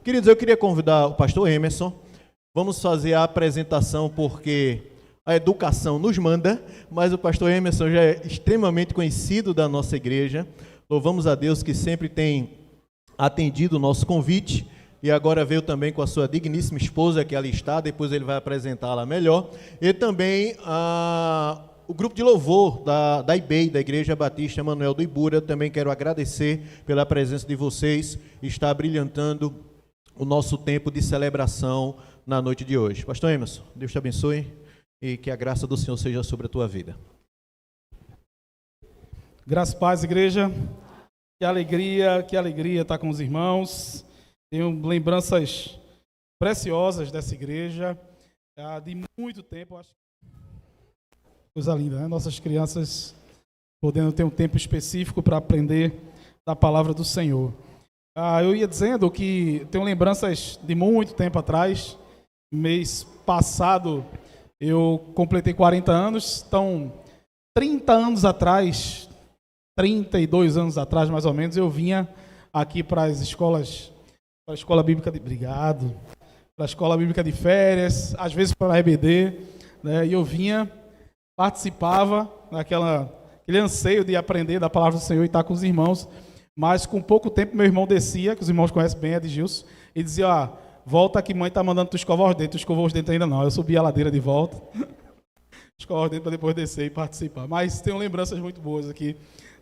Queridos, eu queria convidar o pastor Emerson. Vamos fazer a apresentação porque a educação nos manda, mas o pastor Emerson já é extremamente conhecido da nossa igreja. Louvamos a Deus que sempre tem atendido o nosso convite e agora veio também com a sua digníssima esposa que ali está, depois ele vai apresentá-la melhor. E também o grupo de louvor da IBEI, da Igreja Batista Emanuel do Ibura. Também quero agradecer pela presença de vocês, está brilhantando o nosso tempo de celebração na noite de hoje. Pastor Emerson, Deus te abençoe e que a graça do Senhor seja sobre a tua vida. Graça e paz, igreja. Que alegria estar com os irmãos. Tenho lembranças preciosas dessa igreja, de muito tempo. Acho coisa linda, né? Nossas crianças podendo ter um tempo específico para aprender da palavra do Senhor. Eu ia dizendo que tenho lembranças de muito tempo atrás. Mês passado eu completei 40 anos, então 30 anos atrás, 32 anos atrás mais ou menos, eu vinha aqui para as escolas, para a escola bíblica de... Obrigado. Para a escola bíblica de férias, às vezes para a EBD, né? E eu vinha, participava aquele anseio de aprender da palavra do Senhor e estar com os irmãos, mas com pouco tempo meu irmão descia, que os irmãos conhecem bem, é de Gilson, e dizia, volta que mãe está mandando tu escovar os dentes. Tu escovou os dentes ainda não, eu subi a ladeira de volta, escovar os dentes para depois descer e participar. Mas tenho lembranças muito boas aqui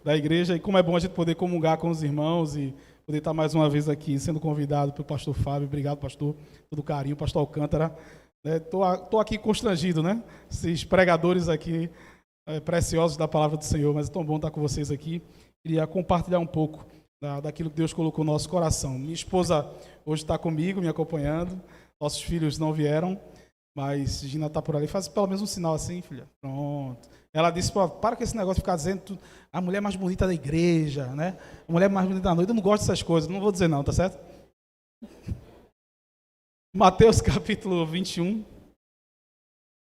da igreja, e como é bom a gente poder comungar com os irmãos e poder estar mais uma vez aqui sendo convidado pelo pastor Fábio. Obrigado, pastor, todo carinho, pastor Alcântara. Estou aqui constrangido, né? Esses pregadores aqui preciosos da palavra do Senhor, mas é tão bom estar com vocês aqui. Queria compartilhar um pouco daquilo que Deus colocou no nosso coração. Minha esposa hoje está comigo, me acompanhando. Nossos filhos não vieram, mas Gina está por ali. Faz pelo menos um sinal assim, filha. Pronto. Ela disse, para com esse negócio de ficar dizendo a mulher mais bonita da igreja, né? A mulher mais bonita da noite. Eu não gosto dessas coisas, não vou dizer não, tá certo? Mateus capítulo 21.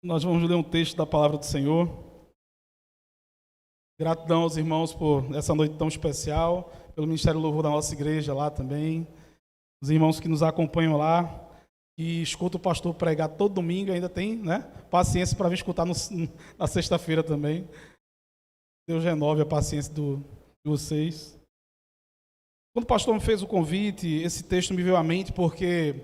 Nós vamos ler um texto da palavra do Senhor. Gratidão aos irmãos por essa noite tão especial, pelo Ministério do Louvor da nossa igreja lá também, os irmãos que nos acompanham lá, e escutam o pastor pregar todo domingo, ainda tem, né, paciência para vir escutar na sexta-feira também. Deus renove a paciência de vocês. Quando o pastor me fez o convite, esse texto me veio à mente porque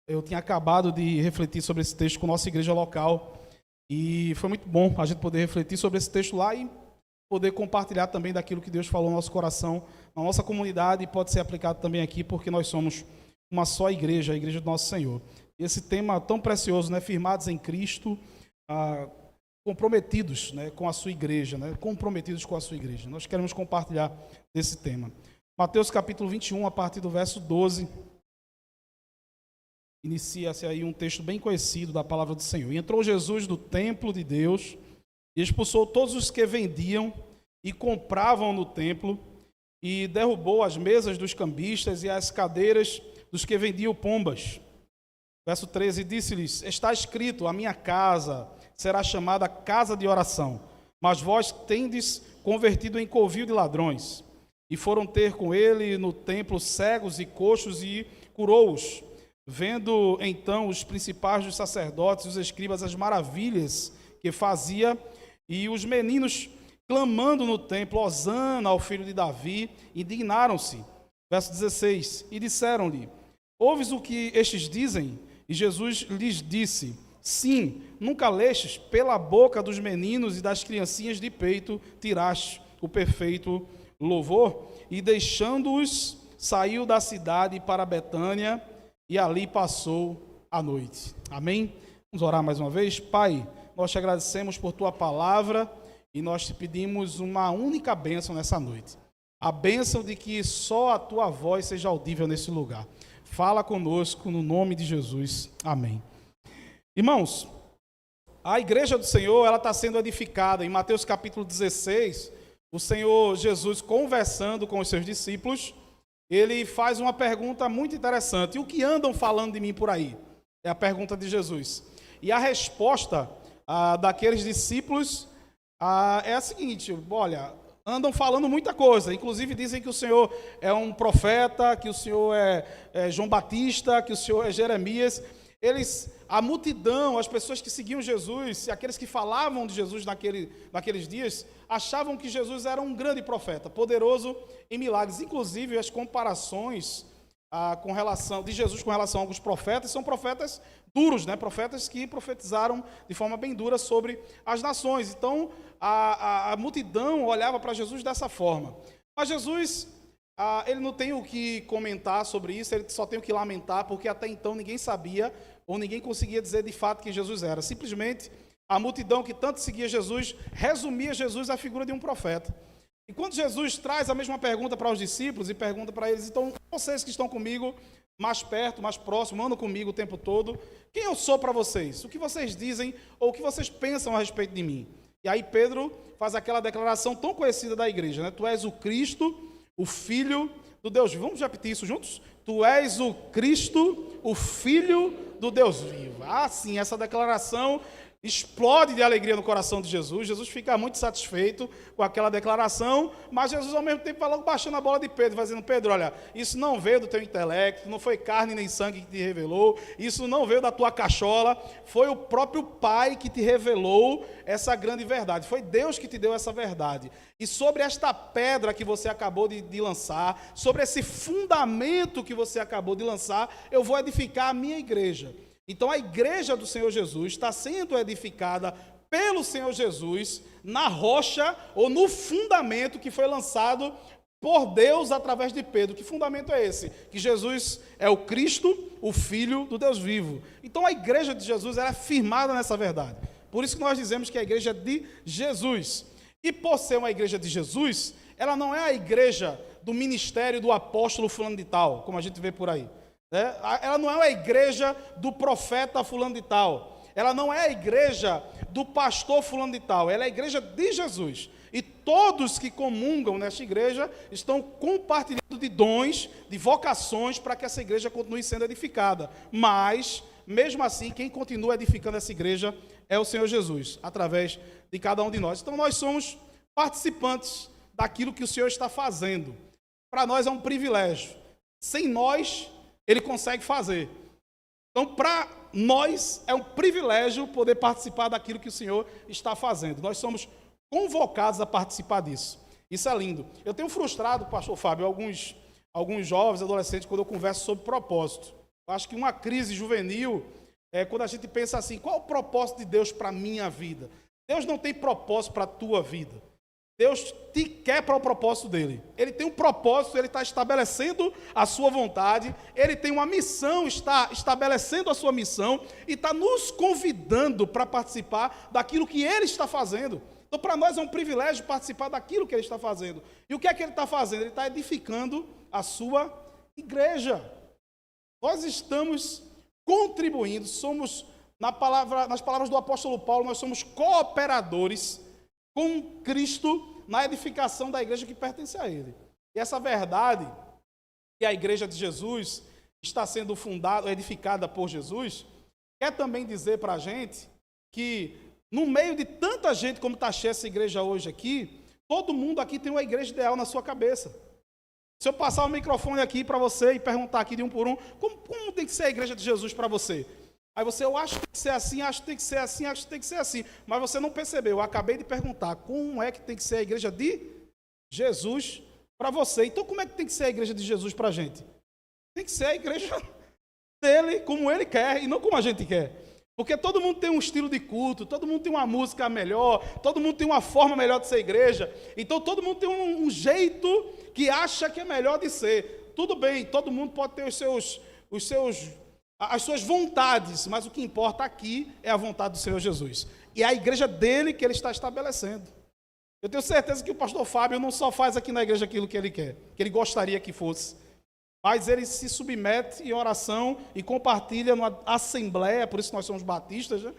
eu tinha acabado de refletir sobre esse texto com a nossa igreja local, e foi muito bom a gente poder refletir sobre esse texto lá e poder compartilhar também daquilo que Deus falou no nosso coração, na nossa comunidade, e pode ser aplicado também aqui, porque nós somos uma só igreja, a igreja do nosso Senhor. Esse tema tão precioso, né? Firmados em Cristo, comprometidos, né, com a sua igreja, né? Comprometidos com a sua igreja. Nós queremos compartilhar desse tema. Mateus capítulo 21, a partir do verso 12, inicia-se aí um texto bem conhecido da palavra do Senhor. E entrou Jesus do templo de Deus, e expulsou todos os que vendiam e compravam no templo, e derrubou as mesas dos cambistas e as cadeiras dos que vendiam pombas. Verso 13, disse-lhes, está escrito, a minha casa será chamada casa de oração, mas vós tendes convertido em covil de ladrões. E foram ter com ele no templo cegos e coxos e curou-os. Vendo então os principais dos sacerdotes e os escribas as maravilhas que fazia, e os meninos clamando no templo, hosana ao filho de Davi, indignaram-se. Verso 16, e disseram-lhe, ouves o que estes dizem? E Jesus lhes disse, sim, nunca lestes, pela boca dos meninos e das criancinhas de peito tiraste o perfeito louvor? E deixando-os, saiu da cidade para Betânia, e ali passou a noite. Amém? Vamos orar mais uma vez? Pai, nós te agradecemos por tua palavra e nós te pedimos uma única bênção nessa noite. A bênção de que só a tua voz seja audível nesse lugar. Fala conosco no nome de Jesus. Amém. Irmãos, a igreja do Senhor, ela está sendo edificada. Em Mateus capítulo 16, o Senhor Jesus, conversando com os seus discípulos, ele faz uma pergunta muito interessante. O que andam falando de mim por aí? É a pergunta de Jesus. E a resposta daqueles discípulos é a seguinte, olha, andam falando muita coisa, inclusive dizem que o Senhor é um profeta, que o Senhor é João Batista, que o Senhor é Jeremias. A multidão, as pessoas que seguiam Jesus, aqueles que falavam de Jesus naqueles dias, achavam que Jesus era um grande profeta, poderoso em milagres. Inclusive, as comparações de Jesus com relação a alguns profetas são profetas duros, né? Profetas que profetizaram de forma bem dura sobre as nações. Então, a multidão olhava para Jesus dessa forma. Mas Jesus, ele não tem o que comentar sobre isso, ele só tem o que lamentar, porque até então ninguém sabia ou ninguém conseguia dizer de fato quem Jesus era. Simplesmente, a multidão que tanto seguia Jesus, resumia Jesus à figura de um profeta. E quando Jesus traz a mesma pergunta para os discípulos e pergunta para eles, então, vocês que estão comigo, mais perto, mais próximo, andam comigo o tempo todo, quem eu sou para vocês? O que vocês dizem ou o que vocês pensam a respeito de mim? E aí Pedro faz aquela declaração tão conhecida da igreja, né? Tu és o Cristo, o Filho do Deus vivo. Vamos repetir isso juntos? Tu és o Cristo, o Filho do Deus vivo. Sim, essa declaração explode de alegria no coração de Jesus. Jesus fica muito satisfeito com aquela declaração, mas Jesus ao mesmo tempo vai logo baixando a bola de Pedro, vai dizendo: Pedro, olha, isso não veio do teu intelecto, não foi carne nem sangue que te revelou, isso não veio da tua cachola, foi o próprio Pai que te revelou essa grande verdade, foi Deus que te deu essa verdade. E sobre esta pedra que você acabou de lançar, sobre esse fundamento que você acabou de lançar, eu vou edificar a minha igreja. Então a igreja do Senhor Jesus está sendo edificada pelo Senhor Jesus na rocha ou no fundamento que foi lançado por Deus através de Pedro. Que fundamento é esse? Que Jesus é o Cristo, o Filho do Deus vivo. Então a igreja de Jesus ela é firmada nessa verdade. Por isso que nós dizemos que é a igreja de Jesus. E por ser uma igreja de Jesus, ela não é a igreja do ministério do apóstolo fulano de tal, como a gente vê por aí. Ela não é a igreja do profeta fulano de tal, ela não é a igreja do pastor fulano de tal, ela é a igreja de Jesus. E todos que comungam nesta igreja estão compartilhando de dons, de vocações, para que essa igreja continue sendo edificada. Mas, mesmo assim, quem continua edificando essa igreja é o Senhor Jesus, através de cada um de nós. Então nós somos participantes daquilo que o Senhor está fazendo. Para nós é um privilégio. Sem nós, Ele consegue fazer. Então, para nós, é um privilégio poder participar daquilo que o Senhor está fazendo. Nós somos convocados a participar disso. Isso é lindo. Eu tenho frustrado, pastor Fábio, alguns jovens, adolescentes, quando eu converso sobre propósito. Eu acho que uma crise juvenil é quando a gente pensa assim: qual é o propósito de Deus para a minha vida? Deus não tem propósito para a tua vida. Deus te quer para o propósito dele. Ele tem um propósito, ele está estabelecendo a sua vontade, ele tem uma missão, está estabelecendo a sua missão e está nos convidando para participar daquilo que ele está fazendo. Então, para nós é um privilégio participar daquilo que ele está fazendo. E o que é que ele está fazendo? Ele está edificando a sua igreja. Nós estamos contribuindo, somos, nas palavras do apóstolo Paulo, nós somos cooperadores com Cristo na edificação da igreja que pertence a Ele. E essa verdade, que a igreja de Jesus está sendo fundada, edificada por Jesus, quer também dizer para a gente que, no meio de tanta gente como está cheia essa igreja hoje aqui, todo mundo aqui tem uma igreja ideal na sua cabeça. Se eu passar o microfone aqui para você e perguntar aqui de um por um, como tem que ser a igreja de Jesus para você? Aí você, eu acho que tem que ser assim, acho que tem que ser assim, acho que tem que ser assim. Mas você não percebeu, eu acabei de perguntar como é que tem que ser a igreja de Jesus para você. Então como é que tem que ser a igreja de Jesus para a gente? Tem que ser a igreja dele, como ele quer e não como a gente quer. Porque todo mundo tem um estilo de culto, todo mundo tem uma música melhor, todo mundo tem uma forma melhor de ser igreja. Então todo mundo tem um jeito que acha que é melhor de ser. Tudo bem, todo mundo pode ter as suas vontades, mas o que importa aqui é a vontade do Senhor Jesus. E é a igreja dele que ele está estabelecendo. Eu tenho certeza que o pastor Fábio não só faz aqui na igreja aquilo que ele quer, que ele gostaria que fosse, mas ele se submete em oração e compartilha numa assembleia, por isso nós somos batistas, né?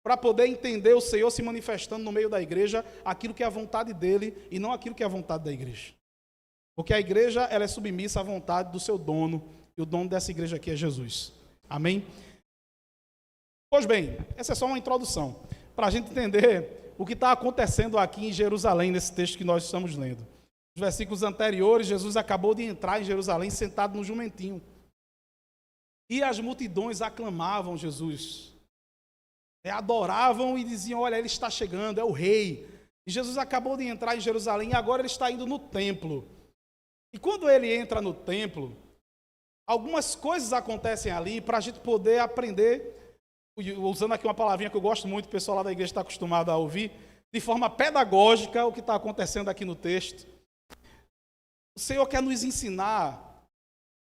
Para poder entender o Senhor se manifestando no meio da igreja, aquilo que é a vontade dele e não aquilo que é a vontade da igreja. Porque a igreja ela é submissa à vontade do seu dono, e o dono dessa igreja aqui é Jesus. Amém? Pois bem, essa é só uma introdução, para a gente entender o que está acontecendo aqui em Jerusalém, nesse texto que nós estamos lendo. Nos versículos anteriores, Jesus acabou de entrar em Jerusalém sentado no jumentinho. E as multidões aclamavam Jesus. Adoravam e diziam, olha, ele está chegando, é o rei. E Jesus acabou de entrar em Jerusalém e agora ele está indo no templo. E quando ele entra no templo, algumas coisas acontecem ali para a gente poder aprender, usando aqui uma palavrinha que eu gosto muito, o pessoal lá da igreja está acostumado a ouvir, de forma pedagógica o que está acontecendo aqui no texto. O Senhor quer nos ensinar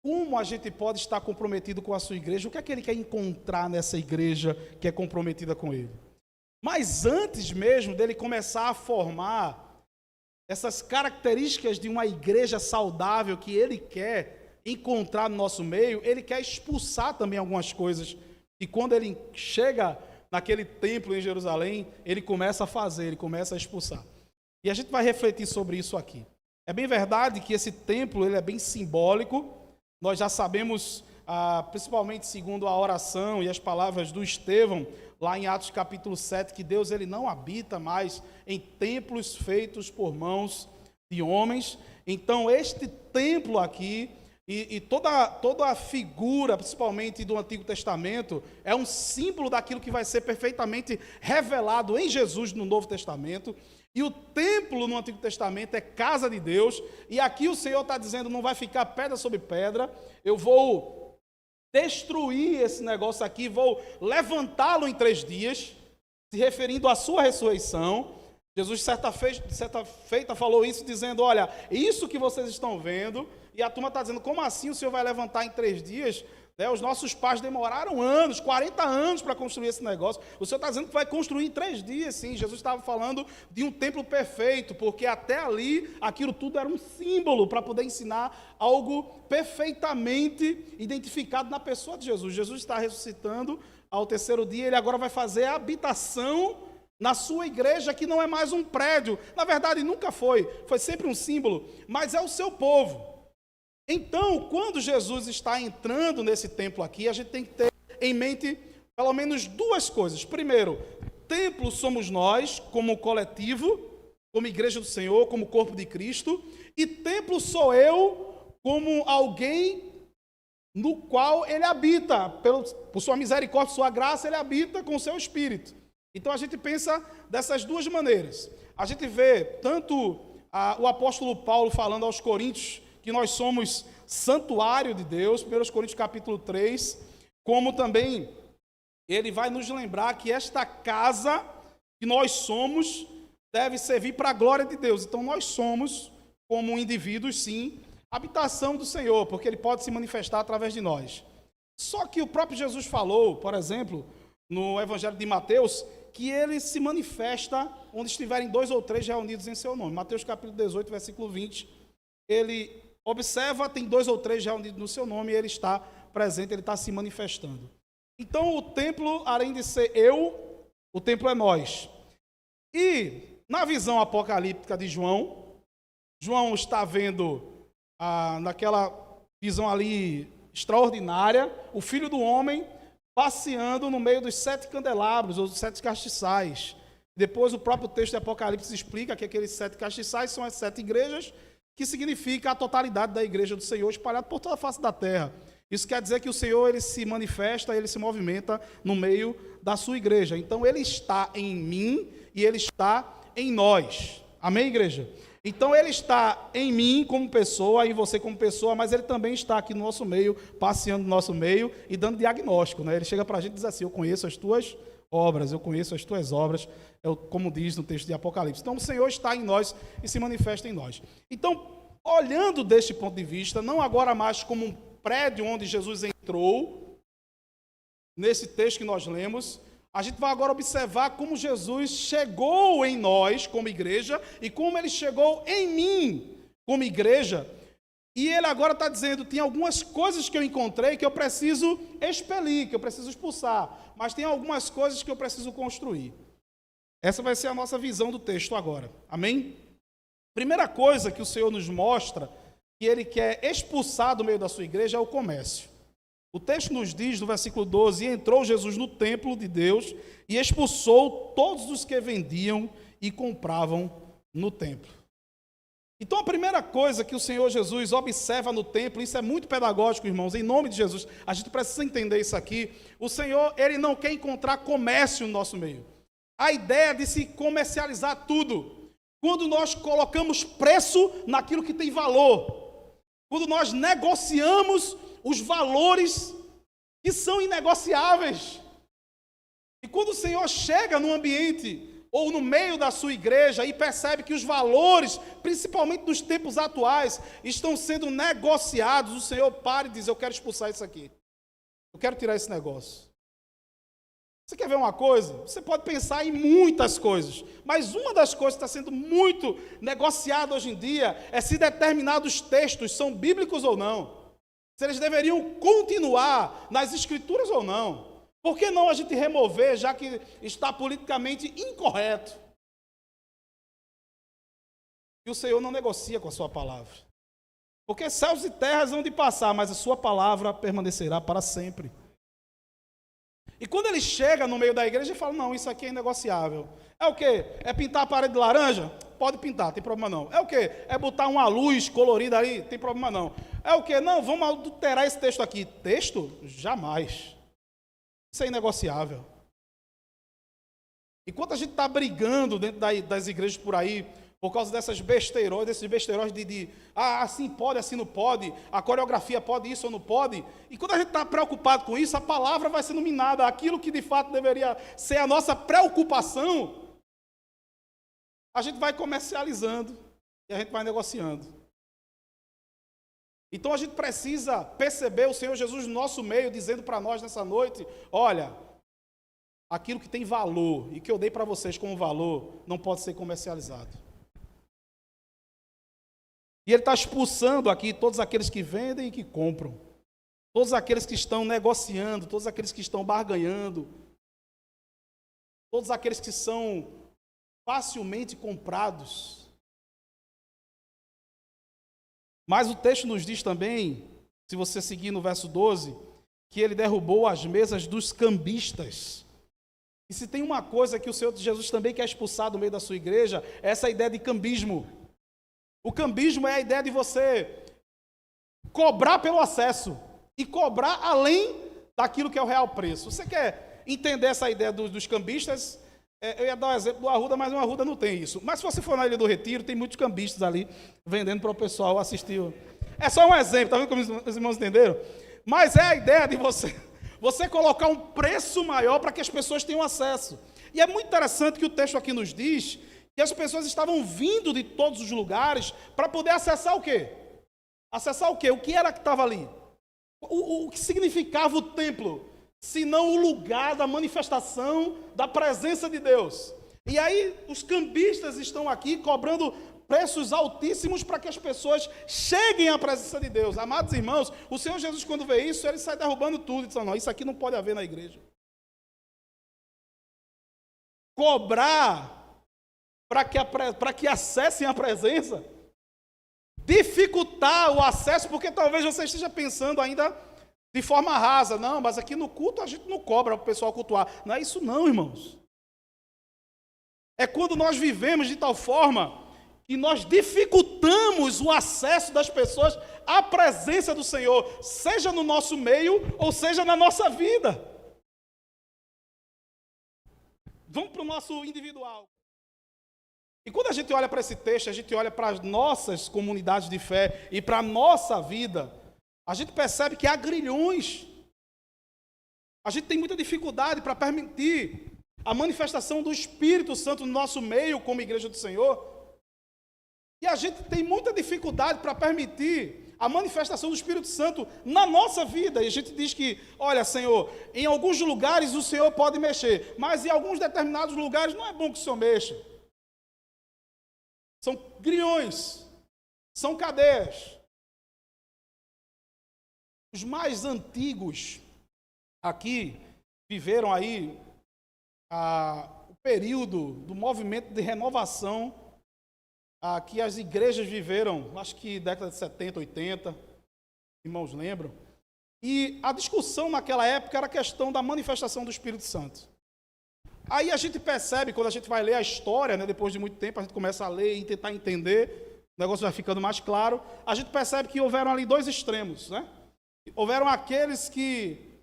como a gente pode estar comprometido com a sua igreja, o que é que ele quer encontrar nessa igreja que é comprometida com ele. Mas antes mesmo dele começar a formar essas características de uma igreja saudável que ele quer encontrar no nosso meio, ele quer expulsar também algumas coisas. E quando ele chega naquele templo em Jerusalém, ele começa a fazer, ele começa a expulsar. E a gente vai refletir sobre isso aqui. É bem verdade que esse templo ele é bem simbólico. Nós já sabemos, principalmente segundo a oração e as palavras do Estevão, lá em Atos capítulo 7, que Deus ele não habita mais em templos feitos por mãos de homens. Então, este templo aqui, e toda a figura, principalmente do Antigo Testamento, é um símbolo daquilo que vai ser perfeitamente revelado em Jesus no Novo Testamento. E o templo no Antigo Testamento é casa de Deus, e aqui o Senhor está dizendo, não vai ficar pedra sobre pedra, eu vou destruir esse negócio aqui, vou levantá-lo em 3 dias, se referindo à sua ressurreição. Jesus, certa feita, falou isso, dizendo, olha, isso que vocês estão vendo, e a turma está dizendo, como assim o Senhor vai levantar em 3 dias? Os nossos pais demoraram anos, 40 anos para construir esse negócio. O Senhor está dizendo que vai construir em 3 dias, sim. Jesus estava falando de um templo perfeito, porque até ali, aquilo tudo era um símbolo para poder ensinar algo perfeitamente identificado na pessoa de Jesus. Jesus está ressuscitando ao 3º dia, ele agora vai fazer a habitação na sua igreja, que não é mais um prédio. Na verdade, nunca foi sempre um símbolo, mas é o seu povo. Então, quando Jesus está entrando nesse templo aqui, a gente tem que ter em mente pelo menos 2 coisas. Primeiro, templo somos nós, como coletivo, como igreja do Senhor, como corpo de Cristo, e templo sou eu, como alguém no qual ele habita, por sua misericórdia, sua graça, ele habita com o seu espírito. Então, a gente pensa dessas 2 maneiras. A gente vê tanto o apóstolo Paulo falando aos Coríntios, que nós somos santuário de Deus, 1 Coríntios capítulo 3, como também ele vai nos lembrar que esta casa que nós somos deve servir para a glória de Deus. Então nós somos, como indivíduos, sim, habitação do Senhor, porque ele pode se manifestar através de nós. Só que o próprio Jesus falou, por exemplo, no Evangelho de Mateus, que ele se manifesta onde estiverem 2 ou 3 reunidos em seu nome. Mateus capítulo 18, versículo 20, ele observa, tem 2 ou 3 reunidos no seu nome, e ele está presente, ele está se manifestando. Então, o templo, além de ser eu, o templo é nós. E, na visão apocalíptica de João, João está vendo, naquela visão ali extraordinária, o Filho do Homem passeando no meio dos 7 candelabros, ou dos 7 castiçais. Depois, o próprio texto de Apocalipse explica que aqueles 7 castiçais são as 7 igrejas, que significa a totalidade da igreja do Senhor espalhada por toda a face da terra. Isso quer dizer que o Senhor ele se manifesta, ele se movimenta no meio da sua igreja. Então, ele está em mim e ele está em nós. Amém, igreja? Então, ele está em mim como pessoa, em você como pessoa, mas ele também está aqui no nosso meio, passeando no nosso meio e dando diagnóstico, né? Ele chega para a gente e diz assim, eu conheço as tuas obras, eu conheço as tuas obras, como diz no texto de Apocalipse. Então, o Senhor está em nós e se manifesta em nós. Então, olhando deste ponto de vista, não agora mais como um prédio onde Jesus entrou, nesse texto que nós lemos, a gente vai agora observar como Jesus chegou em nós como igreja e como ele chegou em mim como igreja. E ele agora está dizendo, tem algumas coisas que eu encontrei que eu preciso expelir, que eu preciso expulsar, mas tem algumas coisas que eu preciso construir. Essa vai ser a nossa visão do texto agora. Amém? Primeira coisa que o Senhor nos mostra, que ele quer expulsar do meio da sua igreja, é o comércio. O texto nos diz, no versículo 12, e entrou Jesus no templo de Deus e expulsou todos os que vendiam e compravam no templo. Então a primeira coisa que o Senhor Jesus observa no templo, isso é muito pedagógico, irmãos, em nome de Jesus, a gente precisa entender isso aqui. O Senhor, Ele não quer encontrar comércio no nosso meio. A ideia de se comercializar tudo. Quando nós colocamos preço naquilo que tem valor. Quando nós negociamos os valores que são inegociáveis. E quando o Senhor chega no ambiente ou no meio da sua igreja e percebe que os valores, principalmente dos tempos atuais, estão sendo negociados, o Senhor para e diz, eu quero expulsar isso aqui. Eu quero tirar esse negócio. Você quer ver uma coisa? Você pode pensar em muitas coisas, mas uma das coisas que está sendo muito negociada hoje em dia é se determinados textos são bíblicos ou não. Se eles deveriam continuar nas escrituras ou não. Por que não a gente remover, já que está politicamente incorreto? E o Senhor não negocia com a sua palavra. Porque céus e terras vão de passar, mas a sua palavra permanecerá para sempre. E quando ele chega no meio da igreja, ele fala, não, isso aqui é inegociável. É o quê? É pintar a parede de laranja? Pode pintar, tem problema não. É o quê? É botar uma luz colorida ali? Tem problema não. É o quê? Não, vamos adulterar esse texto aqui. Texto? Jamais. Isso é inegociável. Enquanto a gente está brigando dentro das igrejas por aí, por causa desses besteiros de assim pode, assim não pode, a coreografia pode isso ou não pode, e quando a gente está preocupado com isso, a palavra vai sendo minada, aquilo que de fato deveria ser a nossa preocupação, a gente vai comercializando e a gente vai negociando. Então a gente precisa perceber o Senhor Jesus no nosso meio, dizendo para nós nessa noite, olha, aquilo que tem valor e que eu dei para vocês como valor, não pode ser comercializado. E ele está expulsando aqui todos aqueles que vendem e que compram. Todos aqueles que estão negociando, todos aqueles que estão barganhando. Todos aqueles que são facilmente comprados. Mas o texto nos diz também, se você seguir no verso 12, que ele derrubou as mesas dos cambistas. E se tem uma coisa que o Senhor Jesus também quer expulsar do meio da sua igreja, é essa ideia de cambismo. O cambismo é a ideia de você cobrar pelo acesso e cobrar além daquilo que é o real preço. Você quer entender essa ideia dos cambistas? Eu ia dar um exemplo do Arruda, mas o Arruda não tem isso. Mas se você for na Ilha do Retiro, tem muitos cambistas ali vendendo para o pessoal assistir. É só um exemplo, tá vendo como os irmãos entenderam? Mas é a ideia de você colocar um preço maior para que as pessoas tenham acesso. E é muito interessante que o texto aqui nos diz que as pessoas estavam vindo de todos os lugares para poder acessar o quê? Acessar o quê? O que era que estava ali? O que significava o templo? Senão o lugar da manifestação da presença de Deus. E aí os cambistas estão aqui cobrando preços altíssimos para que as pessoas cheguem à presença de Deus. Amados irmãos, o Senhor Jesus, quando vê isso, ele sai derrubando tudo e diz, não, isso aqui não pode haver na igreja. Cobrar para que acessem a presença, dificultar o acesso, porque talvez você esteja pensando ainda de forma rasa, não, mas aqui no culto a gente não cobra para o pessoal cultuar. Não é isso não, irmãos. É quando nós vivemos de tal forma que nós dificultamos o acesso das pessoas à presença do Senhor, seja no nosso meio ou seja na nossa vida. Vamos para o nosso individual. E quando a gente olha para esse texto, a gente olha para as nossas comunidades de fé e para a nossa vida, a gente percebe que há grilhões. A gente tem muita dificuldade para permitir a manifestação do Espírito Santo no nosso meio como igreja do Senhor. E a gente tem muita dificuldade para permitir a manifestação do Espírito Santo na nossa vida. E a gente diz que, olha, Senhor, em alguns lugares o Senhor pode mexer, mas em alguns determinados lugares não é bom que o Senhor mexa. São grilhões, são cadeias. Os mais antigos aqui viveram aí o período do movimento de renovação que as igrejas viveram, acho que década de 70, 80, irmãos lembram, E a discussão naquela época era a questão da manifestação do Espírito Santo. Aí a gente percebe, quando a gente vai ler a história, né, depois de muito tempo, a gente começa a ler e tentar entender, o negócio vai ficando mais claro, a gente percebe que houveram ali dois extremos, né? Houveram aqueles que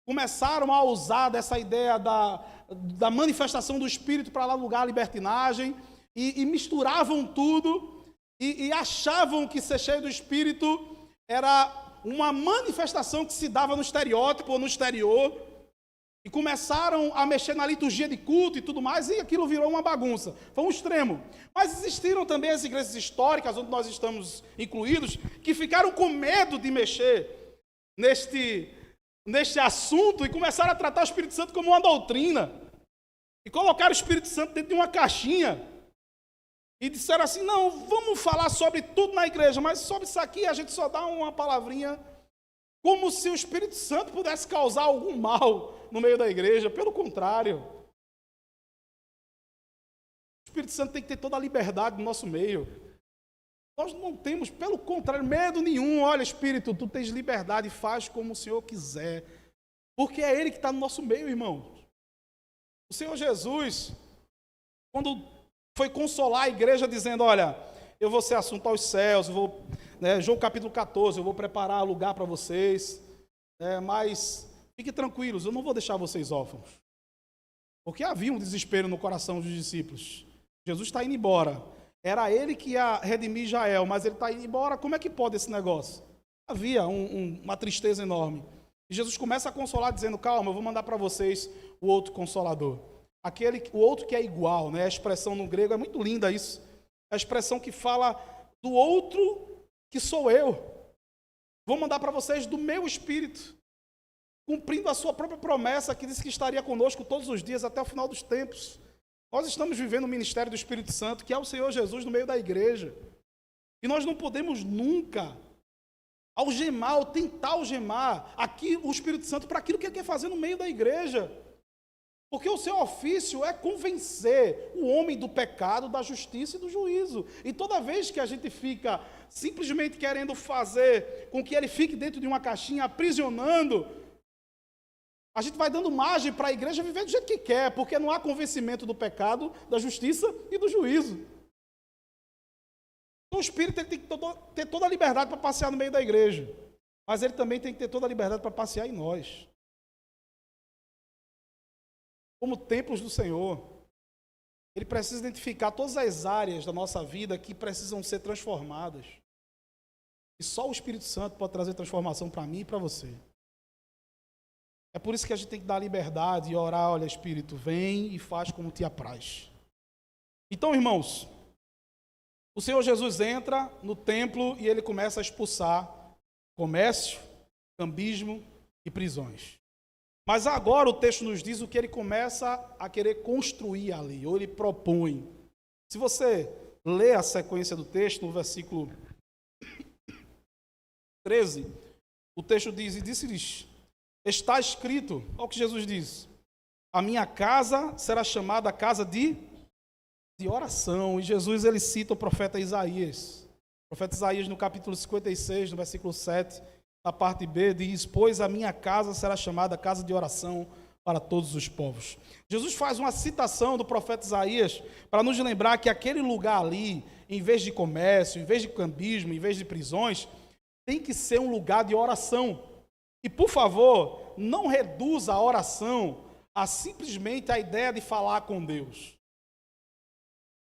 começaram a usar dessa ideia da manifestação do Espírito para dar lugar à libertinagem, e misturavam tudo, e achavam que ser cheio do Espírito era uma manifestação que se dava no estereótipo ou no exterior, e começaram a mexer na liturgia de culto e tudo mais, e aquilo virou uma bagunça. Foi um extremo. Mas existiram também as igrejas históricas, onde nós estamos incluídos, que ficaram com medo de mexer neste assunto e começaram a tratar o Espírito Santo como uma doutrina. E colocaram o Espírito Santo dentro de uma caixinha. E disseram assim, não, vamos falar sobre tudo na igreja, mas sobre isso aqui a gente só dá uma palavrinha, como se o Espírito Santo pudesse causar algum mal no meio da igreja. Pelo contrário. O Espírito Santo tem que ter toda a liberdade no nosso meio. Nós não temos, pelo contrário, medo nenhum. Olha, Espírito, tu tens liberdade, faz como o Senhor quiser. Porque é Ele que está no nosso meio, irmão. O Senhor Jesus, quando foi consolar a igreja dizendo, olha, eu vou ser assunto aos céus, João capítulo 14, eu vou preparar lugar para vocês, mas fiquem tranquilos, eu não vou deixar vocês órfãos. Porque havia um desespero no coração dos discípulos. Jesus está indo embora. Era ele que ia redimir Israel, mas ele está indo embora, como é que pode esse negócio? Havia uma tristeza enorme. E Jesus começa a consolar dizendo, calma, eu vou mandar para vocês o outro consolador. O outro que é igual, né? A expressão no grego é muito linda isso. A expressão que fala do outro que sou eu. Vou mandar para vocês do meu Espírito, cumprindo a sua própria promessa que disse que estaria conosco todos os dias até o final dos tempos. Nós estamos vivendo o ministério do Espírito Santo, que é o Senhor Jesus no meio da igreja. E nós não podemos nunca algemar ou tentar algemar aqui o Espírito Santo para aquilo que ele quer fazer no meio da igreja. Porque o seu ofício é convencer o homem do pecado, da justiça e do juízo. E toda vez que a gente fica simplesmente querendo fazer com que ele fique dentro de uma caixinha, aprisionando, a gente vai dando margem para a igreja viver do jeito que quer, porque não há convencimento do pecado, da justiça e do juízo. Então, o Espírito tem que ter toda a liberdade para passear no meio da igreja, mas ele também tem que ter toda a liberdade para passear em nós. Como templos do Senhor, ele precisa identificar todas as áreas da nossa vida que precisam ser transformadas. E só o Espírito Santo pode trazer transformação para mim e para você. É por isso que a gente tem que dar liberdade e orar, olha, Espírito, vem e faz como te apraz. Então, irmãos, o Senhor Jesus entra no templo e ele começa a expulsar comércio, cambismo e prisões. Mas agora o texto nos diz o que ele começa a querer construir ali, ou ele propõe. Se você lê a sequência do texto, no versículo 13, o texto diz, e disse-lhes, está escrito, olha o que Jesus diz, a minha casa será chamada casa de oração. E Jesus, ele cita o profeta Isaías. O profeta Isaías, no capítulo 56, no versículo 7, na parte B, diz, pois a minha casa será chamada casa de oração para todos os povos. Jesus faz uma citação do profeta Isaías para nos lembrar que aquele lugar ali, em vez de comércio, em vez de cambismo, em vez de prisões, tem que ser um lugar de oração. E, por favor, não reduza a oração a simplesmente a ideia de falar com Deus.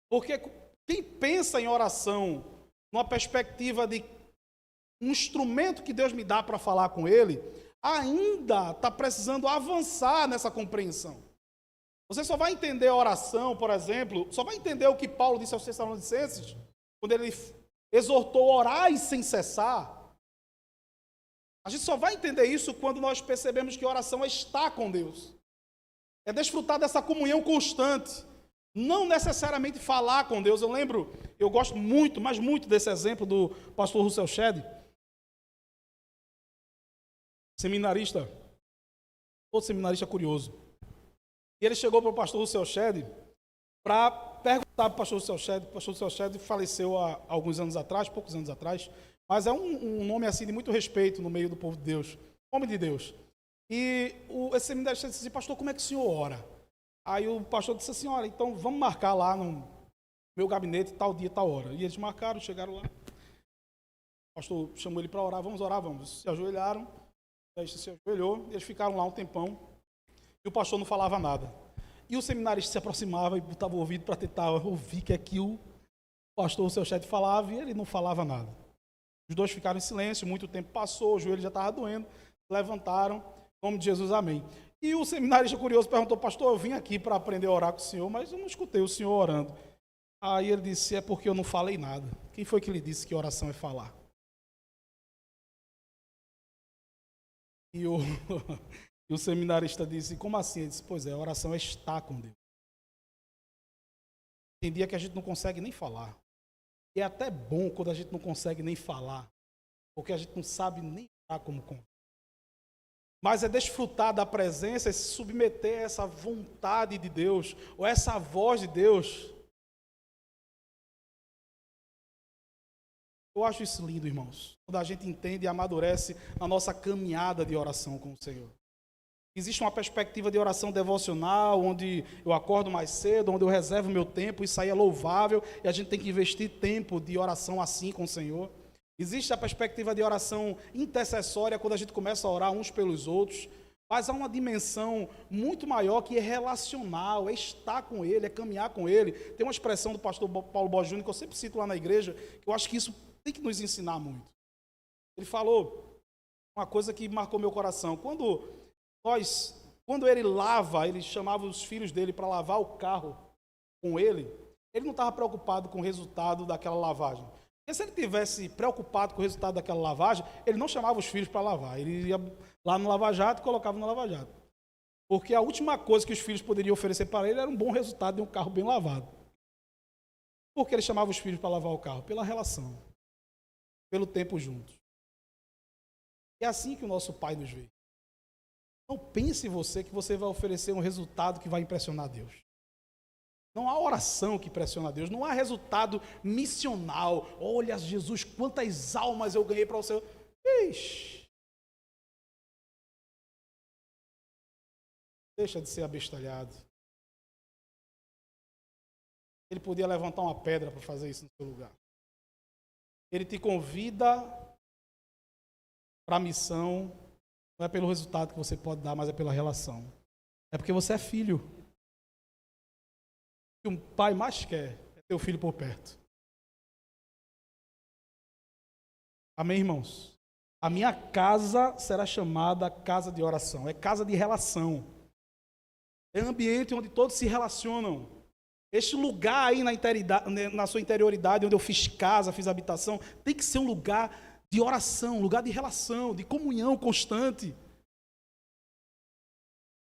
Porque quem pensa em oração numa perspectiva de um instrumento que Deus me dá para falar com Ele, ainda está precisando avançar nessa compreensão. Você só vai entender a oração, por exemplo, só vai entender o que Paulo disse aos Tessalonicenses, quando ele exortou a orar e sem cessar. A gente só vai entender isso quando nós percebemos que a oração é estar com Deus. É desfrutar dessa comunhão constante. Não necessariamente falar com Deus. Eu gosto muito, mas muito desse exemplo do pastor Russell Shedd, seminarista, outro seminarista curioso. E ele chegou para o pastor Russell Shedd para perguntar para o pastor Russell Shedd. O pastor Russell Shedd faleceu há alguns anos atrás, poucos anos atrás, mas é um nome assim de muito respeito no meio do povo de Deus. Homem de Deus. E esse seminarista disse assim, pastor, como é que o senhor ora? Aí o pastor disse assim, olha, então vamos marcar lá no meu gabinete, tal dia, tal hora. E eles marcaram, chegaram lá. O pastor chamou ele para orar, vamos orar, vamos. Se ajoelharam, aí se ajoelhou, eles ficaram lá um tempão, e o pastor não falava nada. E o seminarista se aproximava e botava o ouvido para tentar ouvir que aqui o pastor, o seu chefe, falava, e ele não falava nada. Os dois ficaram em silêncio, muito tempo passou, o joelho já estava doendo, levantaram, em nome de Jesus, amém. E o seminarista curioso perguntou, pastor, eu vim aqui para aprender a orar com o senhor, mas eu não escutei o senhor orando. Aí ele disse, é porque eu não falei nada. Quem foi que lhe disse que oração é falar? E o seminarista disse, como assim? Ele disse, pois é, a oração é estar com Deus. Tem dia que a gente não consegue nem falar. E é até bom quando a gente não consegue nem falar, porque a gente não sabe nem falar como conta. Mas é desfrutar da presença e se submeter a essa vontade de Deus, ou essa voz de Deus. Eu acho isso lindo, irmãos, quando a gente entende e amadurece a nossa caminhada de oração com o Senhor. Existe uma perspectiva de oração devocional, onde eu acordo mais cedo, onde eu reservo meu tempo, isso aí é louvável, e a gente tem que investir tempo de oração assim com o Senhor. Existe a perspectiva de oração intercessória, quando a gente começa a orar uns pelos outros, mas há uma dimensão muito maior que é relacional, é estar com Ele, é caminhar com Ele. Tem uma expressão do pastor Paulo Borges Júnior, que eu sempre cito lá na igreja, que eu acho que isso tem que nos ensinar muito. Ele falou uma coisa que marcou meu coração. Quando ele lava, ele chamava os filhos dele para lavar o carro com ele não estava preocupado com o resultado daquela lavagem. Porque se ele tivesse preocupado com o resultado daquela lavagem, ele não chamava os filhos para lavar. Ele ia lá no lava-jato e colocava no lava-jato. Porque a última coisa que os filhos poderiam oferecer para ele era um bom resultado de um carro bem lavado. Por que ele chamava os filhos para lavar o carro? Pela relação. Pelo tempo juntos. É assim que o nosso Pai nos vê. Não pense você que você vai oferecer um resultado que vai impressionar Deus. Não há oração que impressiona Deus, não há resultado missional. Olha, Jesus, quantas almas eu ganhei para o Senhor. Ixi. Deixa de ser abestalhado. Ele podia levantar uma pedra para fazer isso no seu lugar. Ele te convida para a missão, não é pelo resultado que você pode dar, mas é pela relação. É porque você é filho. O que um pai mais quer é ter o filho por perto. Amém, irmãos? A minha casa será chamada casa de oração. É casa de relação. É um ambiente onde todos se relacionam. Este lugar aí na sua interioridade, onde eu fiz casa, fiz habitação, tem que ser um lugar de oração, um lugar de relação, de comunhão constante.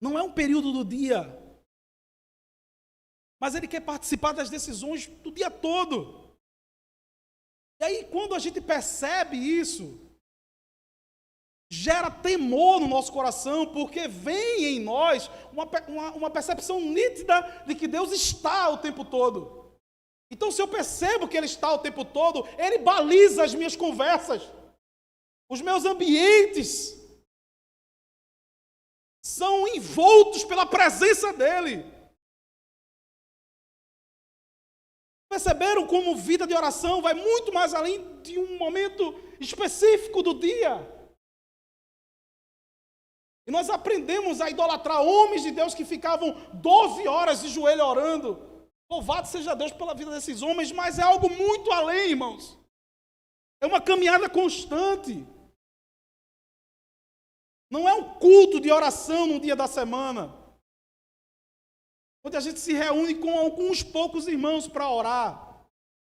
Não é um período do dia, mas ele quer participar das decisões do dia todo. E aí, quando a gente percebe isso, gera temor no nosso coração, porque vem em nós uma percepção nítida de que Deus está o tempo todo. Então, se eu percebo que Ele está o tempo todo, Ele baliza as minhas conversas, os meus ambientes são envoltos pela presença dEle. Perceberam como vida de oração vai muito mais além de um momento específico do dia? E nós aprendemos a idolatrar homens de Deus que ficavam 12 horas de joelho orando. Louvado seja Deus pela vida desses homens, mas é algo muito além, irmãos. É uma caminhada constante. Não é um culto de oração no dia da semana, onde a gente se reúne com alguns poucos irmãos para orar.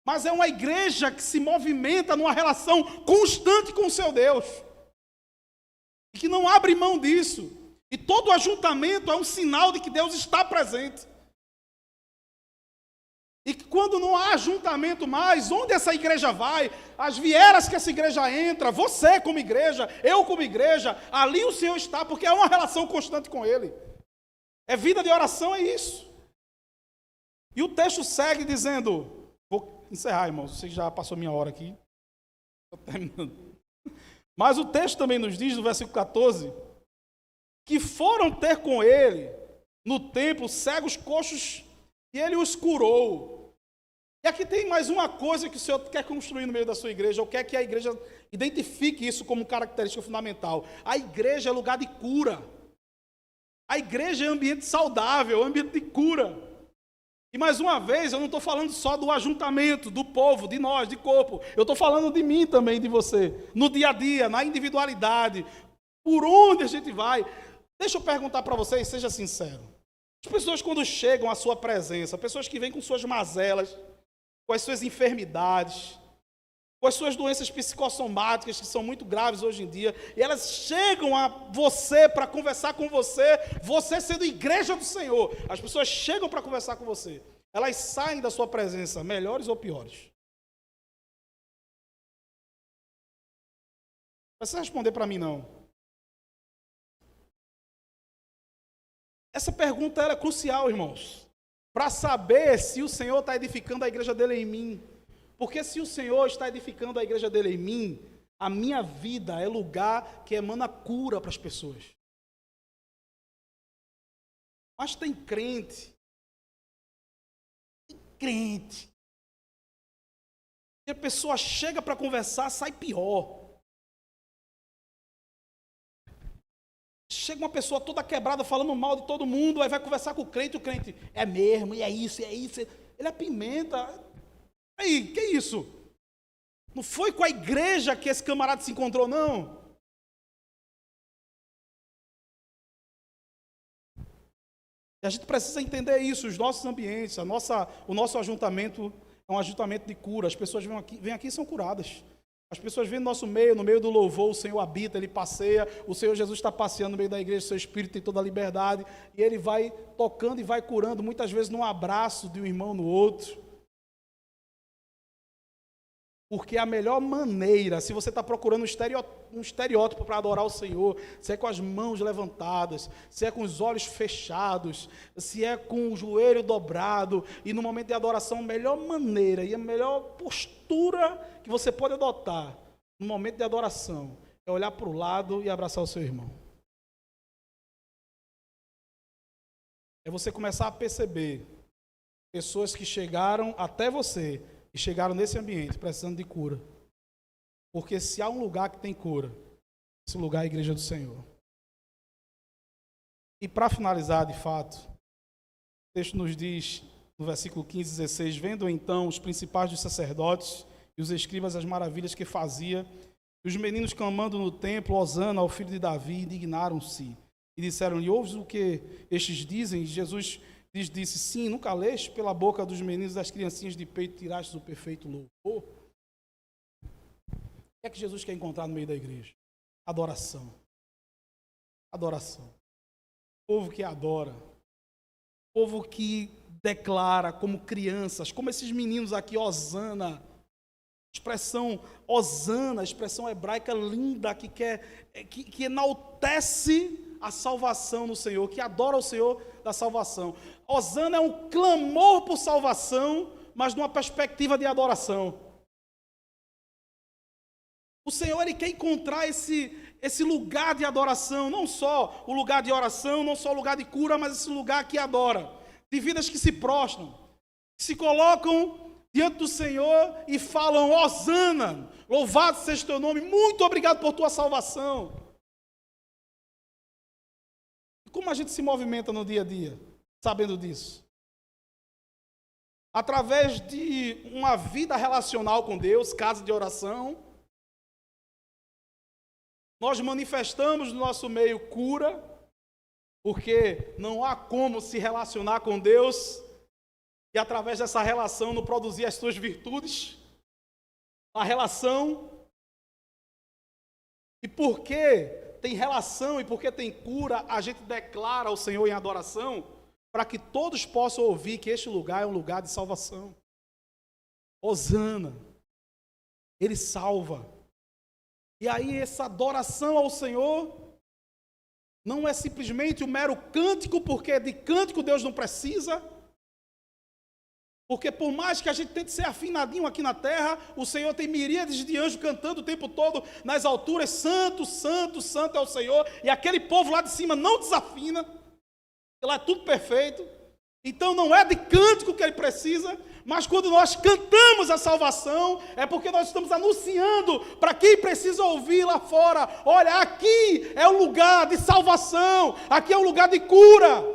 Mas é uma igreja que se movimenta numa relação constante com o seu Deus. E que não abre mão disso. E todo ajuntamento é um sinal de que Deus está presente. E que quando não há ajuntamento mais, onde essa igreja vai, as vieras que essa igreja entra, você como igreja, eu como igreja, ali o Senhor está, porque é uma relação constante com Ele. É vida de oração, é isso. E o texto segue dizendo, vou encerrar, irmãos, você já passou minha hora aqui. Estou terminando. Mas o texto também nos diz, no versículo 14, que foram ter com ele no templo cegos, coxos, e ele os curou. E aqui tem mais uma coisa que o Senhor quer construir no meio da sua igreja, ou quer que a igreja identifique isso como característica fundamental. A igreja é lugar de cura. A igreja é ambiente saudável, ambiente de cura. E mais uma vez, eu não estou falando só do ajuntamento, do povo, de nós, de corpo. Eu estou falando de mim também, de você. No dia a dia, na individualidade. Por onde a gente vai. Deixa eu perguntar para vocês, seja sincero. As pessoas quando chegam à sua presença, pessoas que vêm com suas mazelas, com as suas enfermidades, com as suas doenças psicossomáticas, que são muito graves hoje em dia, e elas chegam a você para conversar com você, você sendo igreja do Senhor, as pessoas chegam para conversar com você, elas saem da sua presença, melhores ou piores? Não precisa responder para mim, não. Essa pergunta é crucial, irmãos, para saber se o Senhor está edificando a igreja dele em mim. Porque se o Senhor está edificando a igreja dele em mim, a minha vida é lugar que emana cura para as pessoas. Mas tem crente, que a pessoa chega para conversar, sai pior. Chega uma pessoa toda quebrada, falando mal de todo mundo, aí vai conversar com o crente é mesmo, e é isso. Ele apimenta. Aí, que isso? Não foi com a igreja que esse camarada se encontrou, não? E a gente precisa entender isso, os nossos ambientes, o nosso ajuntamento é um ajuntamento de cura. As pessoas vêm aqui e são curadas. As pessoas vêm no nosso meio, no meio do louvor, o Senhor habita, Ele passeia, o Senhor Jesus está passeando no meio da igreja, seu Espírito tem toda a liberdade, e Ele vai tocando e vai curando, muitas vezes num abraço de um irmão no outro. Porque a melhor maneira, se você está procurando um estereótipo para adorar o Senhor, se é com as mãos levantadas, se é com os olhos fechados, se é com o joelho dobrado, e no momento de adoração, a melhor maneira e a melhor postura que você pode adotar no momento de adoração é olhar para o lado e abraçar o seu irmão. É você começar a perceber pessoas que chegaram até você e chegaram nesse ambiente precisando de cura. Porque se há um lugar que tem cura, esse lugar é a igreja do Senhor. E para finalizar, de fato, o texto nos diz, no versículo 15 e 16, vendo então os principais dos sacerdotes e os escribas as maravilhas que fazia, e os meninos clamando no templo, Hosana ao filho de Davi, indignaram-se e disseram-lhe, ouves o que estes dizem? E Jesus lhes disse, sim, nunca leste pela boca dos meninos das criancinhas de peito tirastes o perfeito louvor? O que é que Jesus quer encontrar no meio da igreja? Adoração. Adoração. Povo que adora. Povo que declara como crianças, como esses meninos aqui, Hosana. Expressão Hosana, expressão hebraica linda, que enaltece a salvação no Senhor, que adora o Senhor da salvação. Hosana é um clamor por salvação, mas numa perspectiva de adoração. O Senhor, Ele quer encontrar esse lugar de adoração, não só o lugar de oração, não só o lugar de cura, mas esse lugar que adora, de vidas que se prostram, que se colocam diante do Senhor e falam, Hosana, louvado seja o teu nome, muito obrigado por tua salvação. Como a gente se movimenta no dia a dia, sabendo disso? Através de uma vida relacional com Deus, casa de oração, nós manifestamos no nosso meio cura, porque não há como se relacionar com Deus e através dessa relação não produzir as suas virtudes. A relação, e porque tem relação e porque tem cura, a gente declara ao Senhor em adoração, para que todos possam ouvir que este lugar é um lugar de salvação. Hosana, Ele salva. E aí essa adoração ao Senhor não é simplesmente um mero cântico, porque de cântico Deus não precisa, Porque por mais que a gente tente ser afinadinho aqui na terra, o Senhor tem miríades de anjos cantando o tempo todo nas alturas, santo, santo, santo é o Senhor, e aquele povo lá de cima não desafina, porque lá é tudo perfeito. Então não é de cântico que ele precisa, mas quando nós cantamos a salvação, é porque nós estamos anunciando para quem precisa ouvir lá fora: olha, aqui é o lugar de salvação, aqui é o lugar de cura.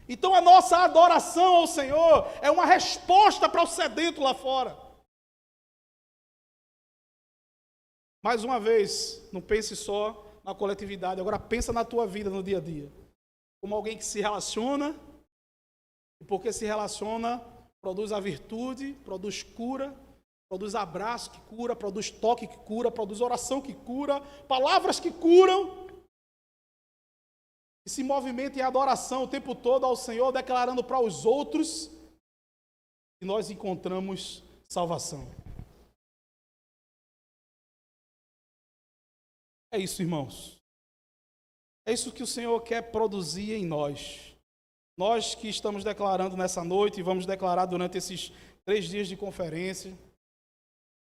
Então a nossa adoração ao Senhor é uma resposta para o sedento lá fora. Mais uma vez, não pense só na coletividade, agora pensa na tua vida no dia a dia. Como alguém que se relaciona, e porque se relaciona, produz a virtude, produz cura, produz abraço que cura, produz toque que cura, produz oração que cura, palavras que curam. E se movimenta em adoração o tempo todo ao Senhor, declarando para os outros que nós encontramos salvação. É isso, irmãos. É isso que o Senhor quer produzir em nós. Nós que estamos declarando nessa noite e vamos declarar durante esses 3 dias de conferência,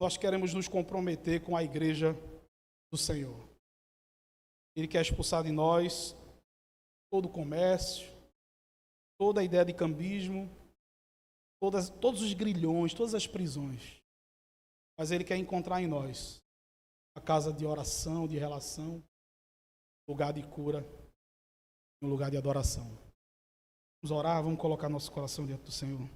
nós queremos nos comprometer com a igreja do Senhor. Ele quer expulsar de nós todo o comércio, toda a ideia de cambismo, todos os grilhões, todas as prisões. Mas Ele quer encontrar em nós a casa de oração, de relação, lugar de cura, um lugar de adoração. Vamos orar, vamos colocar nosso coração diante do Senhor.